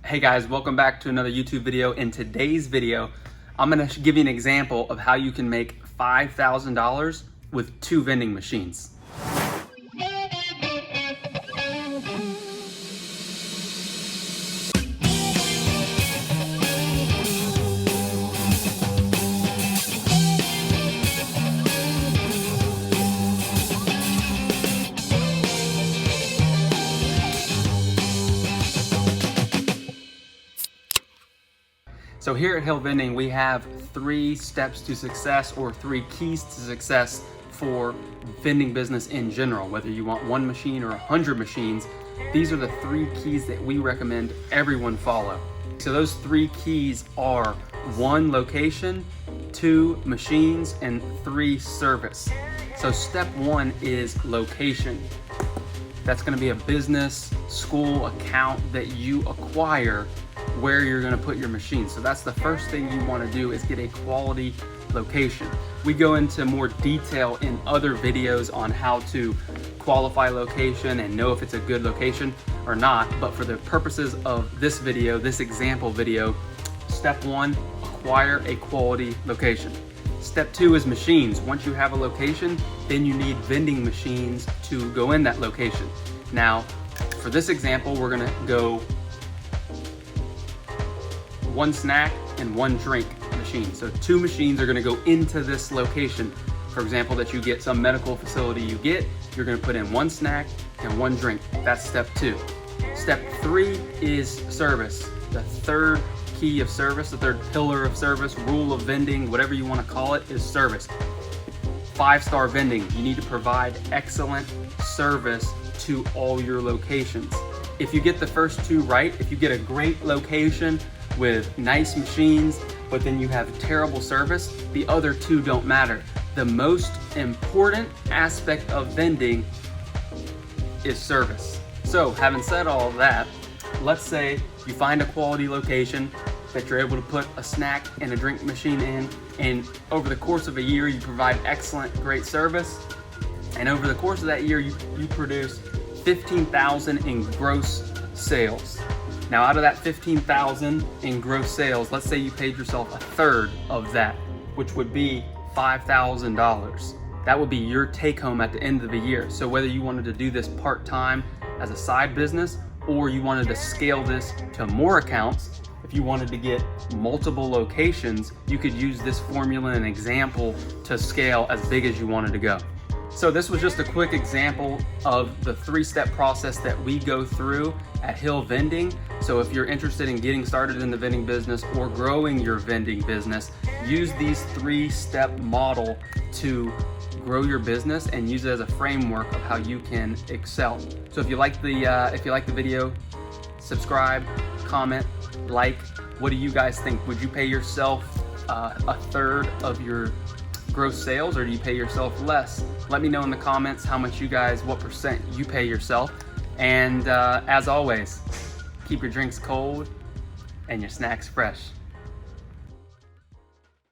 Hey guys, welcome back to another YouTube video. In today's video, I'm gonna give you an example of how you can make $5,000 with 2 vending machines. So here at Intall Vending, we have 3 steps to success, or 3 keys to success for vending business in general. Whether you want 1 machine or 100 machines, these are the 3 keys that we recommend everyone follow. So those 3 keys are 1, location, 2, machines, and 3, service. So step 1 is location. That's gonna be a business, school account that you acquire where you're gonna put your machine. So that's the first thing you wanna do, is get a quality location. We go into more detail in other videos on how to qualify location and know if it's a good location or not, but for the purposes of this video, this example video, step 1, acquire a quality location. Step 2 is machines. Once you have a location, then you need vending machines to go in that location. Now, for this example, we're gonna go 1 snack and 1 drink machine. So 2 machines are gonna go into this location. For example, that you get some medical facility you're gonna put in 1 snack and 1 drink. That's step 2. Step 3 is service. The 3rd key of service, the 3rd pillar of service, rule of vending, whatever you wanna call it, is service. 5-star vending. You need to provide excellent service to all your locations. If you get the first 2 right, if you get a great location with nice machines, but then you have terrible service, the other 2 don't matter. The most important aspect of vending is service. So having said all of that, let's say you find a quality location that you're able to put a snack and a drink machine in, and over the course of a year you provide excellent, great service, and over the course of that year you produce $15,000 in gross sales. Now, out of that $15,000 in gross sales, let's say you paid yourself a 1/3 of that, which would be $5,000. That would be your take home at the end of the year. So whether you wanted to do this part-time as a side business, or you wanted to scale this to more accounts, if you wanted to get multiple locations, you could use this formula and example to scale as big as you wanted to go. So this was just a quick example of the 3-step process that we go through at Intall Vending. So if you're interested in getting started in the vending business or growing your vending business, use these 3-step model to grow your business and use it as a framework of how you can excel. So if you like the video, subscribe, comment, like. What do you guys think? Would you pay yourself a 1/3 of your gross sales, or do you pay yourself less? Let me know in the comments what percent you pay yourself. And as always, keep your drinks cold and your snacks fresh.